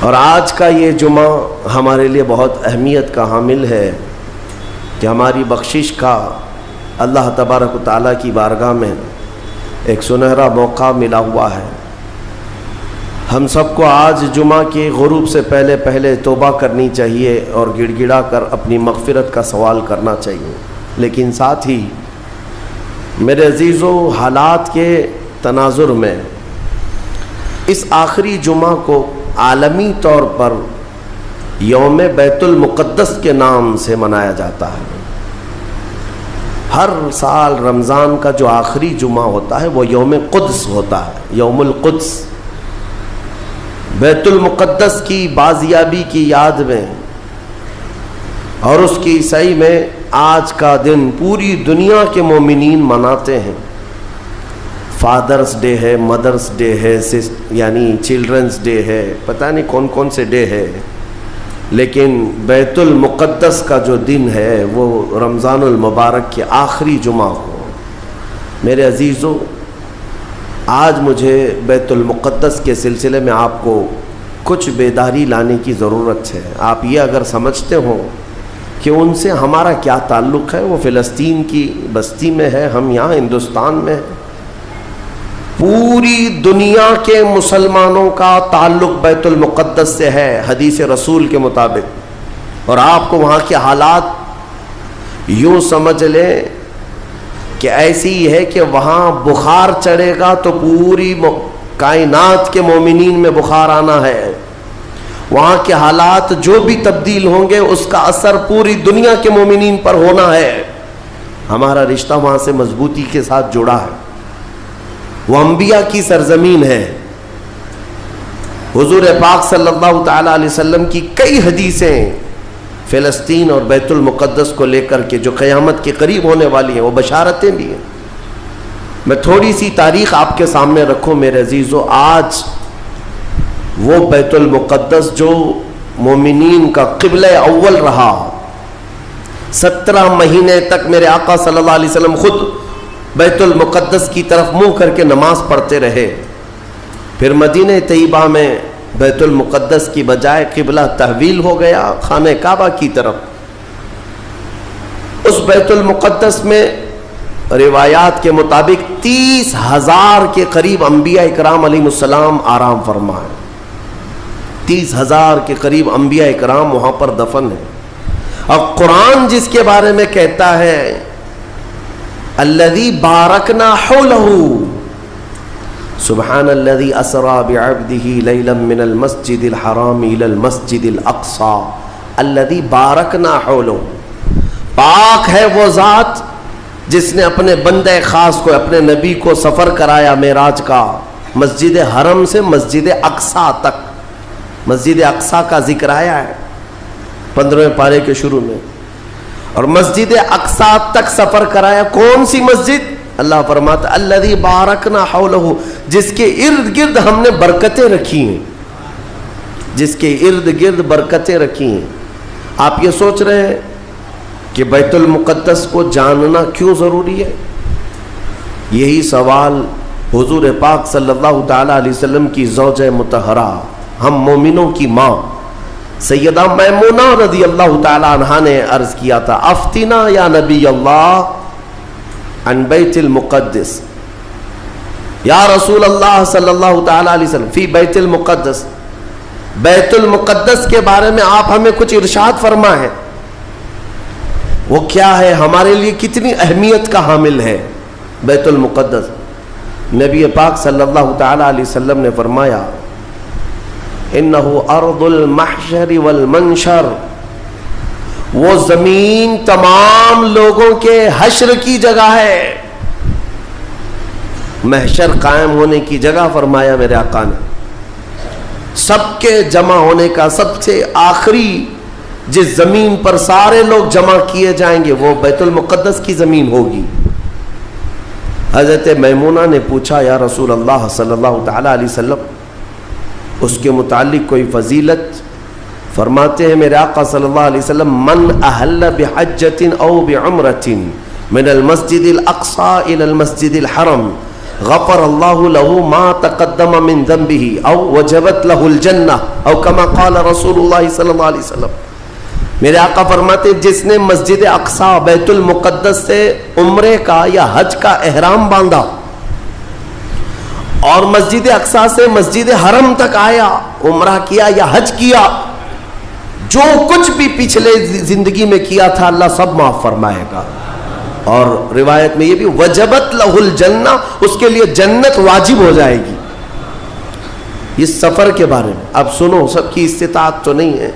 اور آج کا یہ جمعہ ہمارے لیے بہت اہمیت کا حامل ہے کہ ہماری بخشش کا اللہ تبارک و تعالیٰ کی بارگاہ میں ایک سنہرا موقع ملا ہوا ہے۔ ہم سب کو آج جمعہ کے غروب سے پہلے توبہ کرنی چاہیے اور گڑ گڑا کر اپنی مغفرت کا سوال کرنا چاہیے، لیکن ساتھ ہی میرے عزیزو، حالات کے تناظر میں اس آخری جمعہ کو عالمی طور پر یوم بیت المقدس کے نام سے منایا جاتا ہے۔ ہر سال رمضان کا جو آخری جمعہ ہوتا ہے وہ یوم قدس ہوتا ہے، یوم القدس، بیت المقدس کی بازیابی کی یاد میں۔ اور اس کی عیسائی میں آج کا دن پوری دنیا کے مومنین مناتے ہیں۔ فادرز ڈے ہے، مدرز ڈے ہے، یعنی چلڈرنز ڈے ہے، پتہ نہیں کون کون سے ڈے ہے، لیکن بیت المقدس کا جو دن ہے وہ رمضان المبارک کے آخری جمعہ کو۔ میرے عزیزو، آج مجھے بیت المقدس کے سلسلے میں آپ کو کچھ بیداری لانے کی ضرورت ہے۔ آپ یہ اگر سمجھتے ہو کہ ان سے ہمارا کیا تعلق ہے، وہ فلسطین کی بستی میں ہے، ہم یہاں ہندوستان میں ہیں۔ پوری دنیا کے مسلمانوں کا تعلق بیت المقدس سے ہے حدیث رسول کے مطابق، اور آپ کو وہاں کے حالات یوں سمجھ لیں کہ ایسی ہے کہ وہاں بخار چڑھے گا تو پوری کائنات کے مومنین میں بخار آنا ہے۔ وہاں کے حالات جو بھی تبدیل ہوں گے اس کا اثر پوری دنیا کے مومنین پر ہونا ہے۔ ہمارا رشتہ وہاں سے مضبوطی کے ساتھ جڑا ہے۔ وہ انبیاء کی سرزمین ہے۔ حضور پاک صلی اللہ تعالیٰ علیہ وسلم کی کئی حدیثیں فلسطین اور بیت المقدس کو لے کر کے جو قیامت کے قریب ہونے والی ہیں، وہ بشارتیں بھی ہیں۔ میں تھوڑی سی تاریخ آپ کے سامنے رکھوں میرے عزیزو۔ آج وہ بیت المقدس جو مومنین کا قبلہ اول رہا، 17 مہینے تک میرے آقا صلی اللہ علیہ وسلم خود بیت المقدس کی طرف منہ کر کے نماز پڑھتے رہے۔ پھر مدینہ طیبہ میں بیت المقدس کی بجائے قبلہ تحویل ہو گیا خانہ کعبہ کی طرف۔ اس بیت المقدس میں روایات کے مطابق 30,000 کے قریب انبیاء اکرام علیہ السلام آرام فرمائے۔ 30,000 کے قریب انبیاء اکرام وہاں پر دفن ہیں۔ اور قرآن جس کے بارے میں کہتا ہے الذی بارکنا حولہ، سبحان الذی اسری بعبدہ لیلا من المسجد الحرام الی المسجد الاقصی الذی بارکنا حولہ، پاک ہے وہ ذات جس نے اپنے بندے خاص کو، اپنے نبی کو سفر کرایا معراج کا، مسجد حرم سے مسجد اقصی تک۔ مسجد اقصی کا ذکر آیا ہے 15ویں پارے کے شروع میں، اور مسجد اقصی تک سفر کرایا۔ کون سی مسجد؟ اللہ فرماتا الذی بارکنا حولہ، جس کے ارد گرد ہم نے برکتیں رکھی ہیں، جس کے ارد گرد برکتیں رکھی ہیں۔ آپ یہ سوچ رہے ہیں کہ بیت المقدس کو جاننا کیوں ضروری ہے؟ یہی سوال حضور پاک صلی اللہ تعالیٰ علیہ وسلم کی زوجہ مطہرہ، ہم مومنوں کی ماں سیدہ میمونہ رضی اللہ تعالی عنہا نے عرض کیا تھا، افتنا یا نبی اللہ عن بیت المقدس، یا رسول اللہ صلی اللہ تعالی علیہ وسلم فی بیت المقدس، بیت المقدس کے بارے میں آپ ہمیں کچھ ارشاد فرمائیں، وہ کیا ہے، ہمارے لیے کتنی اہمیت کا حامل ہے بیت المقدس۔ نبی پاک صلی اللہ تعالی علیہ وسلم نے فرمایا انہو ارض المحشر والمنشر، وہ زمین تمام لوگوں کے حشر کی جگہ ہے، محشر قائم ہونے کی جگہ فرمایا میرے آقا نے۔ سب کے جمع ہونے کا سب سے آخری جس زمین پر سارے لوگ جمع کیے جائیں گے وہ بیت المقدس کی زمین ہوگی۔ حضرت میمونہ نے پوچھا یا رسول اللہ صلی اللہ تعالی علیہ وسلم اس کے متعلق کوئی فضیلت؟ فرماتے ہیں میرے آقا صلی اللہ علیہ وسلم من احل بحجۃ او بعمرۃ من المسجد الاقصی الى المسجد الحرم غفر اللہ لہ ما تقدم من ذنبہ او وجبت لہ الجنہ او کما قال رسول اللہ صلی اللہ علیہ وسلم. میرے آقا فرماتے جس نے مسجد اقصی بیت المقدس سے عمرے کا یا حج کا احرام باندھا اور مسجد اقصی سے مسجد حرم تک آیا, عمرہ کیا یا حج کیا, جو کچھ بھی پچھلے زندگی میں کیا تھا اللہ سب معاف فرمائے گا. اور روایت میں یہ بھی وجبت لہ الجنہ, اس کے لیے جنت واجب ہو جائے گی. اس سفر کے بارے میں اب سنو, سب کی استطاعت تو نہیں ہے.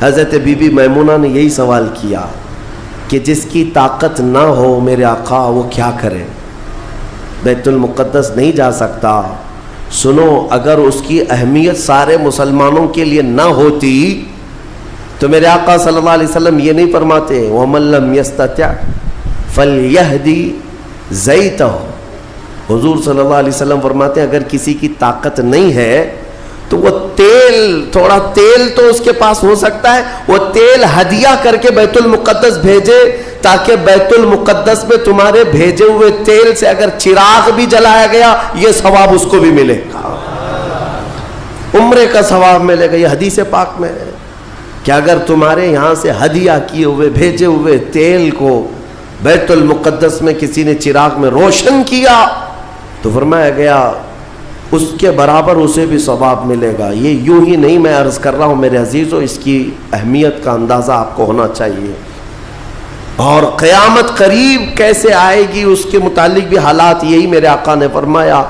حضرت بی بی میمونہ نے یہی سوال کیا کہ جس کی طاقت نہ ہو میرے آقا وہ کیا کرے, بیت المقدس نہیں جا سکتا. سنو, اگر اس کی اہمیت سارے مسلمانوں کے لیے نہ ہوتی تو میرے آقا صلی اللہ علیہ وسلم یہ نہیں فرماتے وَمَن لَّمْ يَسْتَطِعْ فَلْيَهْدِ زَيْتَهُ. حضور صلی اللہ علیہ وسلم فرماتے ہیں اگر کسی کی طاقت نہیں ہے تو وہ تھوڑا تیل تو اس کے پاس ہو سکتا ہے, وہ تیل ہدیہ کر کے بیت المقدس بھیجے تاکہ بیت المقدس میں تمہارے بھیجے ہوئے تیل سے اگر چراغ بھی جلایا گیا یہ ثواب اس کو بھی ملے گا, عمرے کا ثواب ملے گا. یہ حدیث پاک میں ہے کہ اگر تمہارے یہاں سے ہدیہ کیے ہوئے بھیجے ہوئے تیل کو بیت المقدس میں کسی نے چراغ میں روشن کیا تو فرمایا گیا اس کے برابر اسے بھی ثواب ملے گا. یہ یوں ہی نہیں میں عرض کر رہا ہوں میرے عزیزوں, اس کی اہمیت کا اندازہ آپ کو ہونا چاہیے. اور قیامت قریب کیسے آئے گی اس کے متعلق بھی حالات یہی میرے آقا نے فرمایا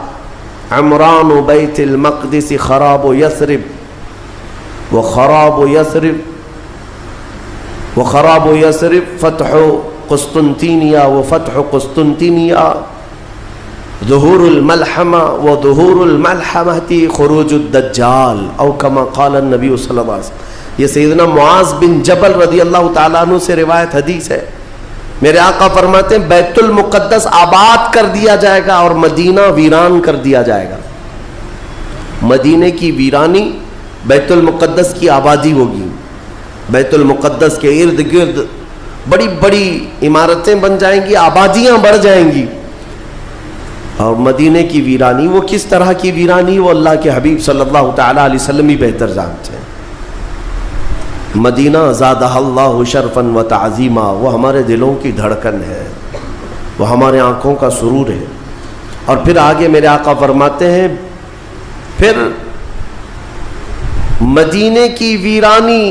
عمران بیت المقدس خراب یثرب وخراب یثرب فتح قسطنطینیہ وفتح قسطنطینیہ ظہور الملحمہ وظہور الملحمہ خروج الدجال او کما قال النبی صلی اللہ علیہ وسلم. یہ سیدنا معاذ بن جبل رضی اللہ تعالیٰ عنہ سے روایت حدیث ہے. میرے آقا فرماتے ہیں بیت المقدس آباد کر دیا جائے گا اور مدینہ ویران کر دیا جائے گا. مدینے کی ویرانی, بیت المقدس کی آبادی ہوگی. بیت المقدس کے ارد گرد بڑی بڑی عمارتیں بن جائیں گی, آبادیاں بڑھ جائیں گی. اور مدینے کی ویرانی, وہ کس طرح کی ویرانی وہ اللہ کے حبیب صلی اللہ تعالیٰ علیہ وسلم ہی بہتر جانتے ہیں. مدینہ زادہ اللہ شرفا و تعظیما, وہ ہمارے دلوں کی دھڑکن ہے, وہ ہمارے آنکھوں کا سرور ہے. اور پھر آگے میرے آقا فرماتے ہیں پھر مدینے کی ویرانی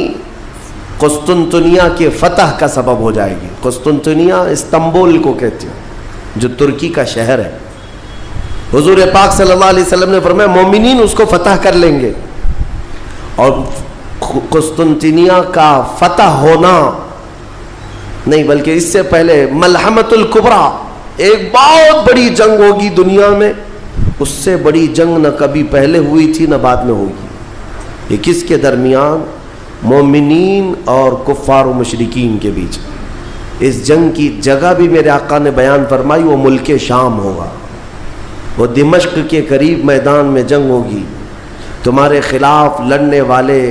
قسطنطنیہ کے فتح کا سبب ہو جائے گی. قسطنطنیہ استنبول کو کہتے ہیں جو ترکی کا شہر ہے. حضور پاک صلی اللہ علیہ وسلم نے فرمایا مومنین اس کو فتح کر لیں گے. اور قسطنطنیہ کا فتح ہونا نہیں بلکہ اس سے پہلے ملحمۃ الکبریٰ, ایک بہت بڑی جنگ ہوگی دنیا میں, اس سے بڑی جنگ نہ کبھی پہلے ہوئی تھی نہ بعد میں ہوگی. یہ کس کے درمیان؟ مومنین اور کفار و مشرکین کے بیچ. اس جنگ کی جگہ بھی میرے آقا نے بیان فرمائی, وہ ملک شام ہوگا, وہ دمشق کے قریب میدان میں جنگ ہوگی. تمہارے خلاف لڑنے والے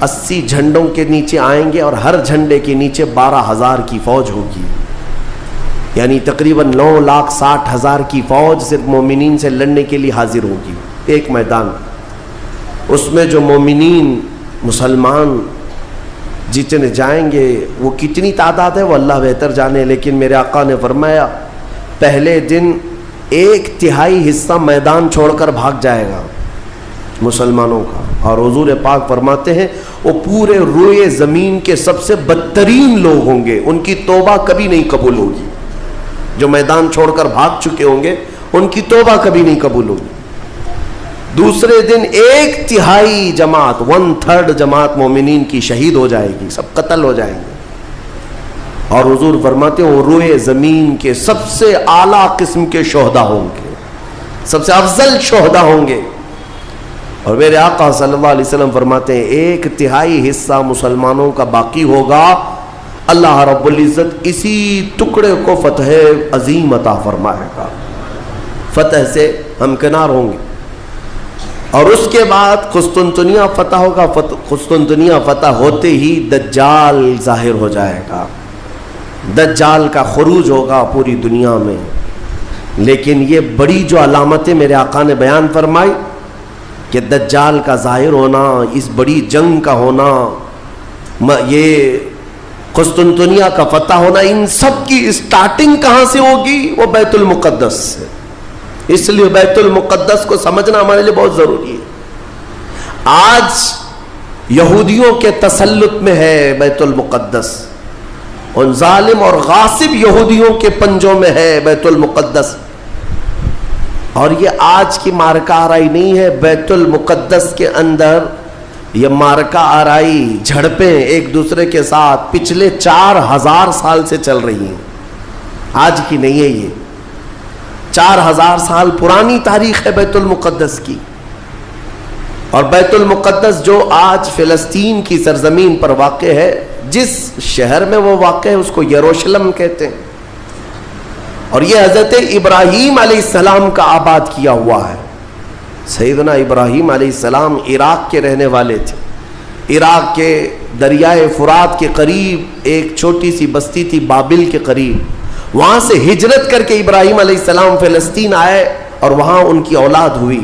80 جھنڈوں کے نیچے آئیں گے اور ہر جھنڈے کے نیچے 12,000 کی فوج ہوگی, یعنی تقریباً 9,60,000 کی فوج صرف مومنین سے لڑنے کے لیے حاضر ہوگی ایک میدان. اس میں جو مومنین مسلمان جتنے جائیں گے وہ کتنی تعداد ہے وہ اللہ بہتر جانے, لیکن میرے آقا نے فرمایا پہلے دن 1/3 حصہ میدان چھوڑ کر بھاگ جائے گا مسلمانوں کا. اور حضور پاک فرماتے ہیں وہ پورے روئے زمین کے سب سے بدترین لوگ ہوں گے, ان کی توبہ کبھی نہیں قبول ہوگی. جو میدان چھوڑ کر بھاگ چکے ہوں گے ان کی توبہ کبھی نہیں قبول ہوگی. دوسرے دن 1/3 جماعت 1/3 جماعت مومنین کی شہید ہو جائے گی, سب قتل ہو جائیں گے. اور حضور فرماتے ہیں وہ روئے زمین کے سب سے اعلیٰ قسم کے شہداء ہوں گے, سب سے افضل شہداء ہوں گے. اور میرے آقا صلی اللہ علیہ وسلم فرماتے ہیں 1/3 حصہ مسلمانوں کا باقی ہوگا, اللہ رب العزت اسی ٹکڑے کو فتح عظیم عطا فرمائے گا, فتح سے ہمکنار ہوں گے. اور اس کے بعد قسطنطنیہ فتح ہوگا. قسطنطنیہ فتح ہوتے ہی دجال ظاہر ہو جائے گا, دجال کا خروج ہوگا پوری دنیا میں. لیکن یہ بڑی جو علامتیں میرے آقا نے بیان فرمائی کہ دجال کا ظاہر ہونا، اس بڑی جنگ کا ہونا، یہ قسطنطنیہ کا فتح ہونا، ان سب کی اسٹارٹنگ کہاں سے ہوگی؟ وہ بیت المقدس سے۔ اس لیے بیت المقدس کو سمجھنا ہمارے لیے بہت ضروری ہے۔ آج یہودیوں کے تسلط میں ہے بیت المقدس، ان ظالم اور غاصب یہودیوں کے پنجوں میں ہے بیت المقدس، اور یہ آج کی مارکہ آرائی نہیں ہے۔ بیت المقدس کے اندر یہ مارکہ آرائی، جھڑپیں ایک دوسرے کے ساتھ پچھلے 4000 سال سے چل رہی ہیں، آج کی نہیں ہے۔ یہ 4000 سال پرانی تاریخ ہے بیت المقدس کی۔ اور بیت المقدس جو آج فلسطین کی سرزمین پر واقع ہے، جس شہر میں وہ واقع ہے اس کو یروشلم کہتے ہیں، اور یہ حضرت ابراہیم علیہ السلام کا آباد کیا ہوا ہے۔ سیدنا ابراہیم علیہ السلام عراق کے رہنے والے تھے۔ عراق کے دریائے فرات کے قریب ایک چھوٹی سی بستی تھی، بابل کے قریب، وہاں سے ہجرت کر کے ابراہیم علیہ السلام فلسطین آئے اور وہاں ان کی اولاد ہوئی۔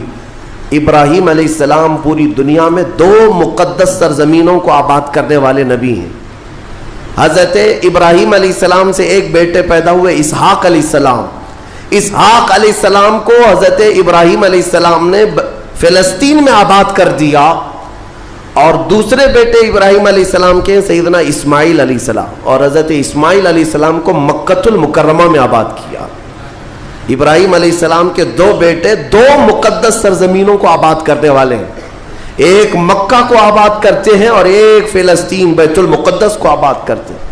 ابراہیم علیہ السلام پوری دنیا میں 2 مقدس سرزمینوں کو آباد کرنے والے نبی ہیں۔ حضرت ابراہیم علیہ السلام سے ایک بیٹے پیدا ہوئے، اسحاق علیہ السلام۔ اسحاق علیہ السلام کو حضرت ابراہیم علیہ السلام نے فلسطین میں آباد کر دیا، اور دوسرے بیٹے ابراہیم علیہ السلام کے سیدنا اسماعیل علیہ السلام، اور حضرت اسماعیل علیہ السلام کو مکۃ المکرمہ میں آباد کیا۔ ابراہیم علیہ السلام کے 2 بیٹے 2 مقدس سرزمینوں کو آباد کرنے والے ہیں، ایک مکہ کو آباد کرتے ہیں اور ایک فلسطین بیت المقدس کو آباد کرتے ہیں۔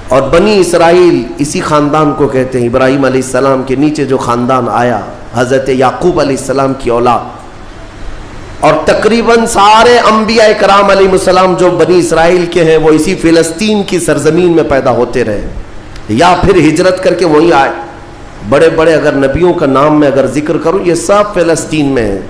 اور بنی اسرائیل اسی خاندان کو کہتے ہیں۔ ابراہیم علیہ السلام کے نیچے جو خاندان آیا، حضرت یعقوب علیہ السلام کی اولاد، اور تقریباً سارے انبیاء کرام علیہ السلام جو بنی اسرائیل کے ہیں وہ اسی فلسطین کی سرزمین میں پیدا ہوتے رہے، یا پھر ہجرت کر کے وہیں آئے۔ بڑے بڑے اگر نبیوں کا نام میں اگر ذکر کروں، یہ سب فلسطین میں ہیں۔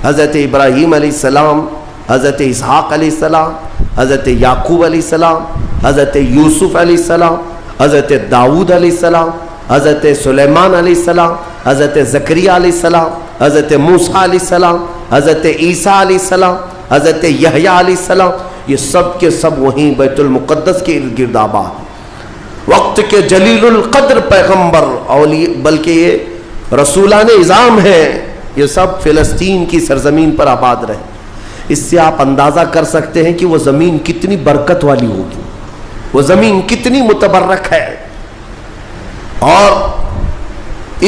حضرت ابراہیم علیہ السلام، حضرت اسحاق علیہ السلام، حضرت یعقوب علیہ السلام، حضرت یوسف علیہ السلام، حضرت داؤد علیہ السلام، حضرت سلیمان علیہ السلام، حضرت زکریا علیہ السلام، حضرت موسیٰ علیہ السلام، حضرت عیسیٰ علیہ السلام، حضرت یحییٰ علیہ السلام، یہ سب کے سب وہیں بیت المقدس کے ارد گرد آباد۔ وقت کے جلیل القدر پیغمبر، بلکہ یہ رسولان اعظام ہیں، یہ سب فلسطین کی سرزمین پر آباد رہے۔ اس سے آپ اندازہ کر سکتے ہیں کہ وہ زمین کتنی برکت والی ہوگی، وہ زمین کتنی متبرک ہے۔ اور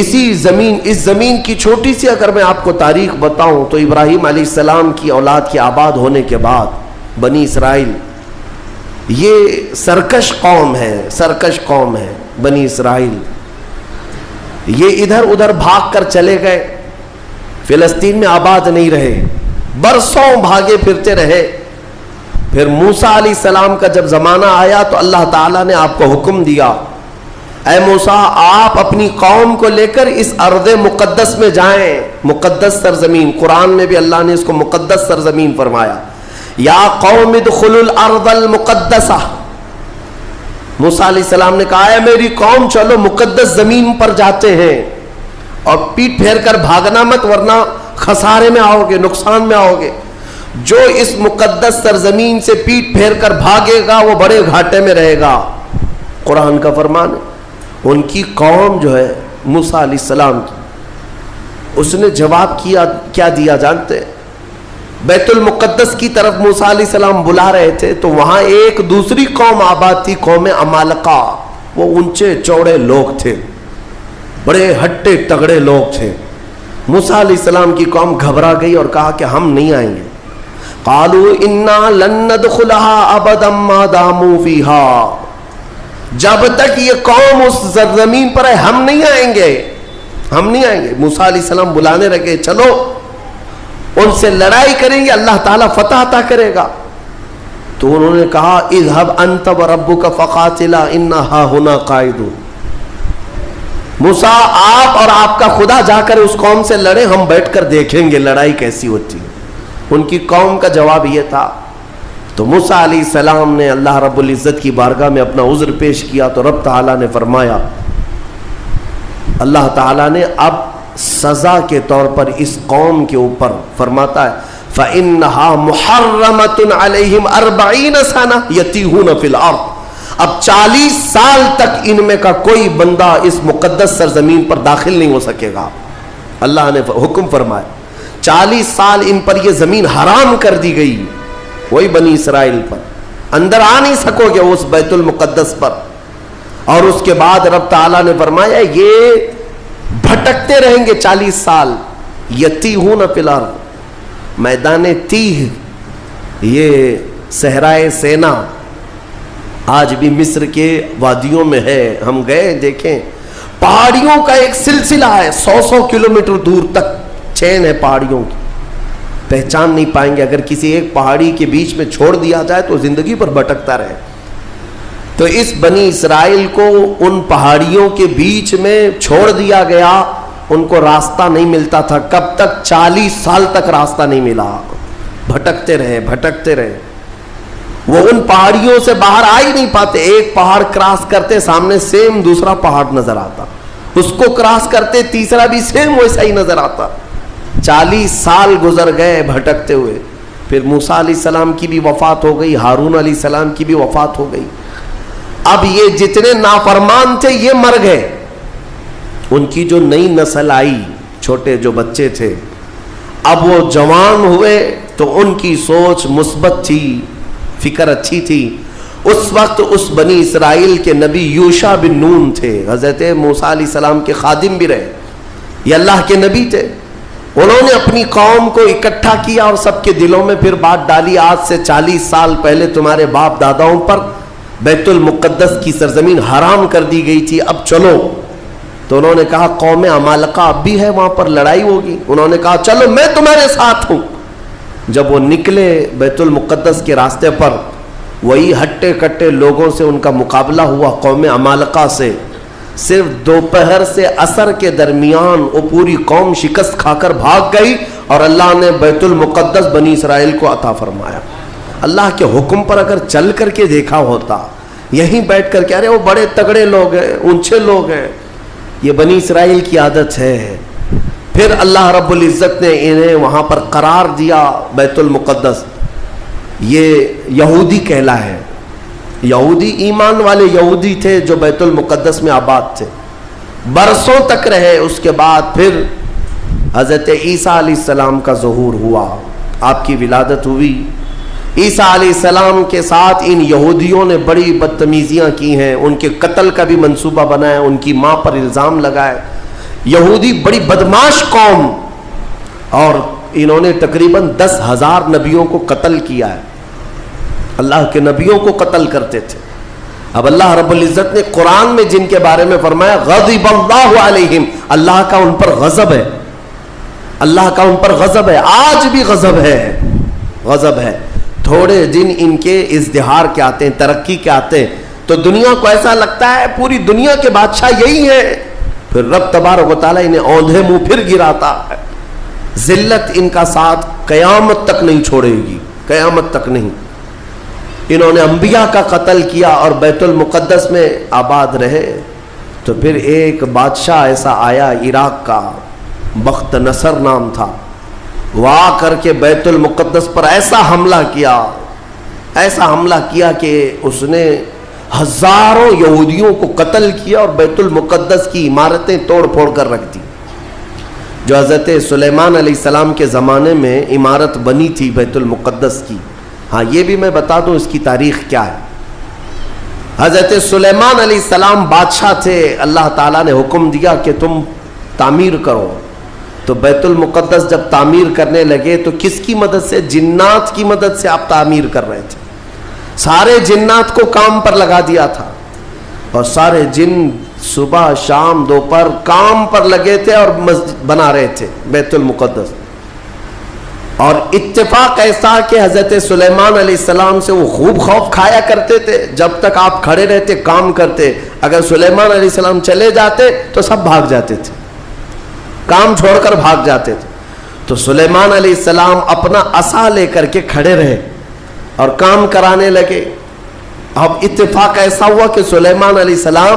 اس زمین کی چھوٹی سی اگر میں آپ کو تاریخ بتاؤں تو ابراہیم علیہ السلام کی اولاد کے آباد ہونے کے بعد بنی اسرائیل، یہ سرکش قوم ہے بنی اسرائیل، یہ ادھر ادھر بھاگ کر چلے گئے، فلسطین میں آباد نہیں رہے، برسوں بھاگے پھرتے رہے۔ پھر موسیٰ علیہ السلام کا جب زمانہ آیا تو اللہ تعالیٰ نے آپ کو حکم دیا، اے موسیٰ آپ اپنی قوم کو لے کر اس ارض مقدس میں جائیں، مقدس سرزمین، قرآن میں بھی اللہ نے اس کو مقدس سرزمین فرمایا، یا قوم ادخلوا الارض المقدسہ۔ موسیٰ علیہ السلام نے کہا، اے میری قوم چلو مقدس زمین پر جاتے ہیں، اور پیٹ پھیر کر بھاگنا مت ورنہ خسارے میں آؤ گے، نقصان میں آؤ گے۔ جو اس مقدس سرزمین سے پیٹ پھیر کر بھاگے گا وہ بڑے گھاٹے میں رہے گا، قرآن کا فرمان ہے۔ ان کی قوم جو ہے موسیٰ علیہ السلام کی، اس نے جواب کیا دیا جانتے ہیں؟ بیت المقدس کی طرف موسیٰ علیہ السلام بلا رہے تھے تو وہاں ایک دوسری قوم آباد تھی، قوم عمالقہ۔ وہ اونچے چوڑے لوگ تھے، بڑے ہٹے تگڑے لوگ تھے۔ موسیٰ علیہ السلام کی قوم گھبرا گئی اور کہا کہ ہم نہیں آئیں گے۔ قالوا انا لن ندخلها ابدا ما داموا فيها، جب تک یہ قوم اس زمین پر ہے ہم نہیں آئیں گے، ہم نہیں آئیں گے۔ موسیٰ علیہ السلام بلانے لگے، چلو ان سے لڑائی کریں گے، اللہ تعالیٰ فتح عطا کرے گا۔ تو انہوں نے کہا اذهب انت وربك فقاتلا انا هاهنا قاعدون، موسیٰ آپ اور آپ کا خدا جا کر اس قوم سے لڑے، ہم بیٹھ کر دیکھیں گے لڑائی کیسی ہوتی ہے۔ ان کی قوم کا جواب یہ تھا۔ تو موسیٰ علیہ السلام نے اللہ رب العزت کی بارگاہ میں اپنا عذر پیش کیا تو رب تعالیٰ نے فرمایا اللہ تعالیٰ نے اب سزا کے طور پر اس قوم کے اوپر فرماتا ہے فَإِنَّهَا مُحَرَّمَةٌ عَلَيْهِمْ 40 سَنَةً يَتِيهُونَ فِي الْأَرْضِ، اب 40 سال تک ان میں کا کوئی بندہ اس مقدس سرزمین پر داخل نہیں ہو سکے گا. اللہ نے حکم فرمایا 40 سال ان پر یہ زمین حرام کر دی گئی، وہی بنی اسرائیل پر اندر آ نہیں سکو گے اس بیت المقدس پر. اور اس کے بعد رب تعالیٰ نے فرمایا یہ بھٹکتے رہیں گے 40 سال. یتیہون فی الارض، میدان تیہ یہ صحرائے سینا آج بھی مصر کے وادیوں میں ہے. ہم گئے دیکھیں، پہاڑیوں کا ایک سلسلہ ہے، 100 کلومیٹر دور تک چین ہے پہاڑیوں کی، پہچان نہیں پائیں گے. اگر کسی ایک پہاڑی کے بیچ میں چھوڑ دیا جائے تو زندگی پر بھٹکتا رہے. تو اس بنی اسرائیل کو ان پہاڑیوں کے بیچ میں چھوڑ دیا گیا، ان کو راستہ نہیں ملتا تھا. کب تک؟ 40 سال تک راستہ نہیں ملا، بھٹکتے رہے. وہ ان پہاڑیوں سے باہر آ ہی نہیں پاتے. ایک پہاڑ کراس کرتے سامنے سیم دوسرا پہاڑ نظر آتا، اس کو کراس کرتے تیسرا بھی سیم ویسا ہی نظر آتا. 40 سال گزر گئے بھٹکتے ہوئے. پھر موسیٰ علیہ السلام کی بھی وفات ہو گئی، ہارون علیہ السلام کی بھی وفات ہو گئی. اب یہ جتنے نافرمان تھے یہ مر گئے. ان کی جو نئی نسل آئی، چھوٹے جو بچے تھے، اب وہ جوان ہوئے تو ان کی سوچ مثبت تھی، فکر اچھی تھی. اس وقت اس بنی اسرائیل کے نبی یوشع بن نون تھے، حضرت موسیٰ علیہ السلام کے خادم بھی رہے، یہ اللہ کے نبی تھے. انہوں نے اپنی قوم کو اکٹھا کیا اور سب کے دلوں میں پھر بات ڈالی، آج سے 40 سال پہلے تمہارے باپ داداؤں پر بیت المقدس کی سرزمین حرام کر دی گئی تھی، اب چلو. تو انہوں نے کہا قوم عمالقہ اب بھی ہے، وہاں پر لڑائی ہوگی. انہوں نے کہا چلو میں تمہارے ساتھ ہوں. جب وہ نکلے بیت المقدس کے راستے پر، وہی ہٹے کٹے لوگوں سے ان کا مقابلہ ہوا، قوم عمالقہ سے. صرف دوپہر سے عصر کے درمیان وہ پوری قوم شکست کھا کر بھاگ گئی اور اللہ نے بیت المقدس بنی اسرائیل کو عطا فرمایا. اللہ کے حکم پر اگر چل کر کے دیکھا ہوتا، یہیں بیٹھ کر کے ارے وہ بڑے تگڑے لوگ ہیں، اونچے لوگ ہیں، یہ بنی اسرائیل کی عادت ہے. پھر اللہ رب العزت نے انہیں وہاں پر قرار دیا بیت المقدس. یہ یہودی کہلا ہے، یہودی ایمان والے یہودی تھے جو بیت المقدس میں آباد تھے، برسوں تک رہے. اس کے بعد پھر حضرت عیسیٰ علیہ السلام کا ظہور ہوا، آپ کی ولادت ہوئی. عیسیٰ علیہ السلام کے ساتھ ان یہودیوں نے بڑی بدتمیزیاں کی ہیں، ان کے قتل کا بھی منصوبہ بنایا، ان کی ماں پر الزام لگائے. یہودی بڑی بدماش قوم، اور انہوں نے تقریباً 10,000 نبیوں کو قتل کیا ہے. اللہ کے نبیوں کو قتل کرتے تھے. اب اللہ رب العزت نے قرآن میں جن کے بارے میں فرمایا غضب اللہ علیہم، اللہ کا ان پر غضب ہے، اللہ کا ان پر غضب ہے. آج بھی غضب ہے. تھوڑے دن ان کے ازدہار کے آتے ہیں، ترقی کے آتے ہیں، تو دنیا کو ایسا لگتا ہے پوری دنیا کے بادشاہ یہی ہیں. پھر رب تبارک و تعالیٰ انہیں اوندھے منہ پھر گراتا ہے. ذلت ان کا ساتھ قیامت تک نہیں چھوڑے گی، قیامت تک نہیں. انہوں نے انبیاء کا قتل کیا اور بیت المقدس میں آباد رہے. تو پھر ایک بادشاہ ایسا آیا عراق کا، بخت نصر نام تھا، وہ آ کر کے بیت المقدس پر ایسا حملہ کیا کہ اس نے ہزاروں یہودیوں کو قتل کیا اور بیت المقدس کی عمارتیں توڑ پھوڑ کر رکھ دی. جو حضرت سلیمان علیہ السلام کے زمانے میں عمارت بنی تھی بیت المقدس کی. ہاں یہ بھی میں بتا دوں اس کی تاریخ کیا ہے. حضرت سلیمان علیہ السلام بادشاہ تھے، اللہ تعالیٰ نے حکم دیا کہ تم تعمیر کرو. تو بیت المقدس جب تعمیر کرنے لگے تو کس کی مدد سے؟ جنات کی مدد سے آپ تعمیر کر رہے تھے. سارے جنات کو کام پر لگا دیا تھا اور سارے جن صبح شام دوپہر کام پر لگے تھے اور مسجد بنا رہے تھے بیت المقدس. اور اتفاق ایسا کہ حضرت سلیمان علیہ السلام سے وہ خوب خوف کھایا کرتے تھے. جب تک آپ کھڑے رہتے کام کرتے، اگر سلیمان علیہ السلام چلے جاتے تو سب بھاگ جاتے تھے، کام چھوڑ کر بھاگ جاتے تھے. تو سلیمان علیہ السلام اپنا عصا لے کر کے کھڑے رہے اور کام کرانے لگے. اب اتفاق ایسا ہوا کہ سلیمان علیہ السلام